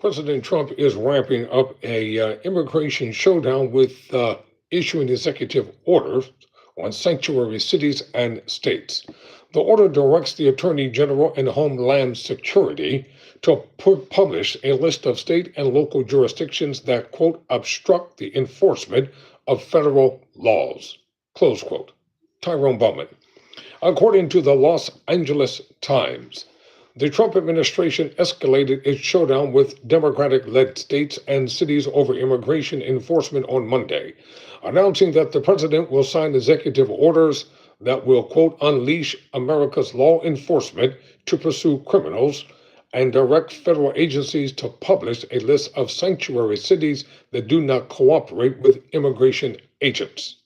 President Trump is ramping up a immigration showdown with issuing executive orders on sanctuary cities and states. The order directs the Attorney General and Homeland Security to publish a list of state and local jurisdictions that, quote, obstruct the enforcement of federal laws, close quote. Tyrone Bowman. According to the Los Angeles Times, the Trump administration escalated its showdown with Democratic-led states and cities over immigration enforcement on Monday, announcing that the president will sign executive orders that will, quote, unleash America's law enforcement to pursue criminals and direct federal agencies to publish a list of sanctuary cities that do not cooperate with immigration agents.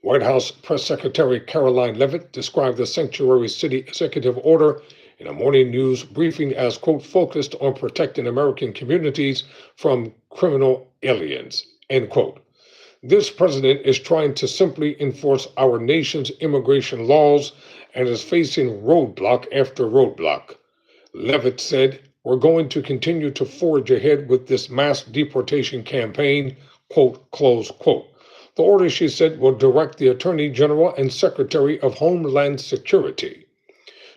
White House Press Secretary Caroline Leavitt described the sanctuary city executive order in a morning news briefing as, quote, focused on protecting American communities from criminal aliens, end quote. This president is trying to simply enforce our nation's immigration laws and is facing roadblock after roadblock. Leavitt said, we're going to continue to forge ahead with this mass deportation campaign, quote, close quote. The order, she said, will direct the Attorney General and Secretary of Homeland Security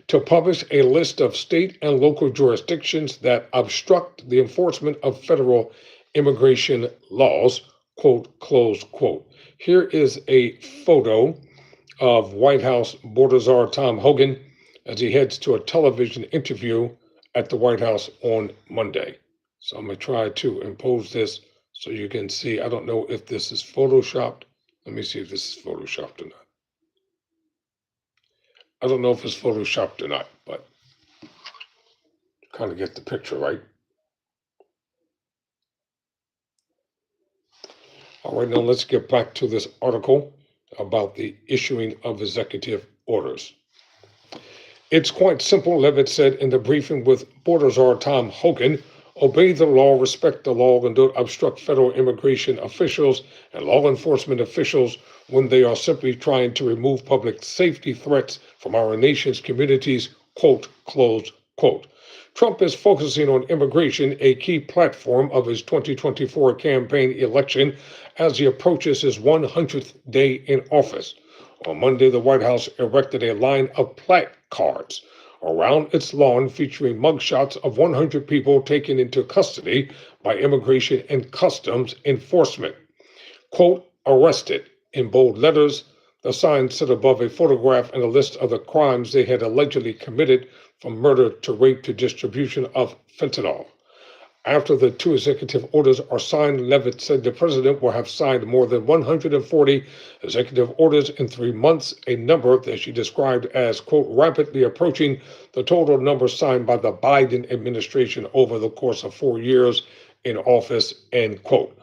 to publish a list of state and local jurisdictions that obstruct the enforcement of federal immigration laws, quote, close quote. Here is a photo of White House border czar Tom Hogan as he heads to a television interview at the White House on Monday. So I'm going to try to impose this so you can see. I don't know if this is photoshopped. Let me see if this is photoshopped or not. I don't know if it's photoshopped or not, but kind of get the picture, right? All right, now let's get back to this article about the issuing of executive orders. It's quite simple, Leavitt said in the briefing with border czar Tom Hogan. Obey the law, respect the law, and don't obstruct federal immigration officials and law enforcement officials when they are simply trying to remove public safety threats from our nation's communities, quote, close quote. Trump is focusing on immigration, a key platform of his 2024 campaign election, as he approaches his 100th day in office. On Monday, the White House erected a line of placards around its lawn featuring mugshots of 100 people taken into custody by Immigration and Customs Enforcement. Quote, arrested, in bold letters. The sign sit above a photograph and a list of the crimes they had allegedly committed, from murder to rape to distribution of fentanyl. After the two executive orders are signed, Leavitt said the president will have signed more than 140 executive orders in 3 months, a number that she described as, quote, rapidly approaching the total number signed by the Biden administration over the course of 4 years in office, end quote.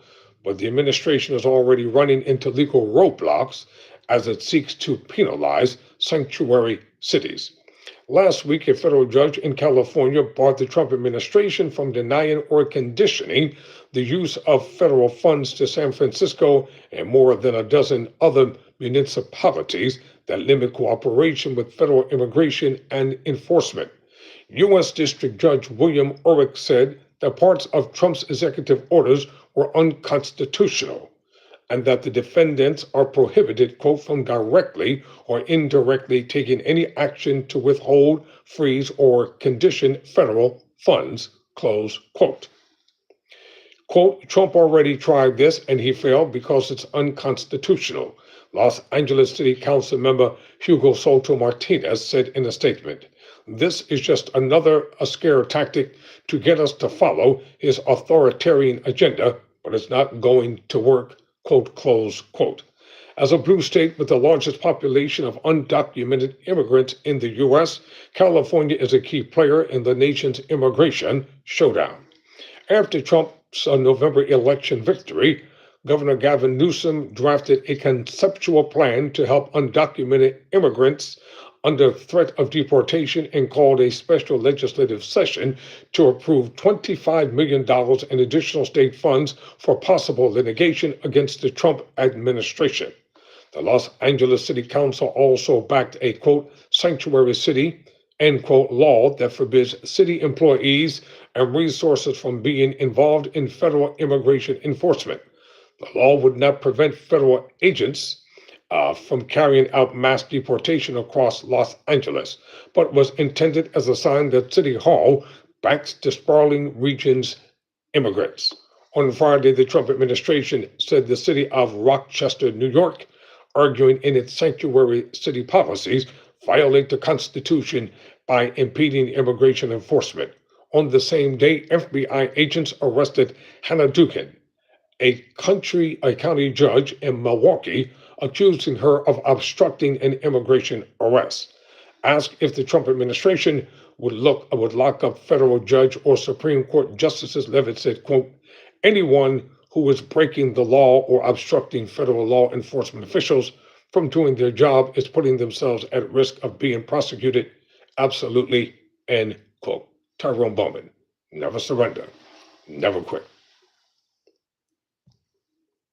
But the administration is already running into legal roadblocks as it seeks to penalize sanctuary cities. Last week, a federal judge in California barred the Trump administration from denying or conditioning the use of federal funds to San Francisco and more than a dozen other municipalities that limit cooperation with federal immigration and enforcement. U.S. District Judge William Urich said that parts of Trump's executive orders were unconstitutional, and that the defendants are prohibited, quote, from directly or indirectly taking any action to withhold, freeze, or condition federal funds, close quote. Quote, Trump already tried this and he failed because it's unconstitutional, Los Angeles City Council member Hugo Soto Martinez said in a statement. This is just another scare tactic to get us to follow his authoritarian agenda, but it's not going to work, quote, close quote. As a blue state with the largest population of undocumented immigrants in the U.S., California is a key player in the nation's immigration showdown. After Trump's November election victory, Governor Gavin Newsom drafted a conceptual plan to help undocumented immigrants under threat of deportation and called a special legislative session to approve $25 million in additional state funds for possible litigation against the Trump administration. The Los Angeles City Council also backed a, quote, sanctuary city end quote, law that forbids city employees and resources from being involved in federal immigration enforcement. The law would not prevent federal agents from carrying out mass deportation across Los Angeles, but was intended as a sign that City Hall backs the sprawling region's immigrants. On Friday, the Trump administration said the city of Rochester, New York, arguing in its sanctuary city policies, violate the Constitution by impeding immigration enforcement. On the same day, FBI agents arrested Hannah Dukin, a county judge in Milwaukee, accusing her of obstructing an immigration arrest. Asked if the Trump administration would lock up federal judge or Supreme Court justices, Levitt said, quote, anyone who is breaking the law or obstructing federal law enforcement officials from doing their job is putting themselves at risk of being prosecuted. Absolutely, end quote. Tyrone Bowman, never surrender, never quit.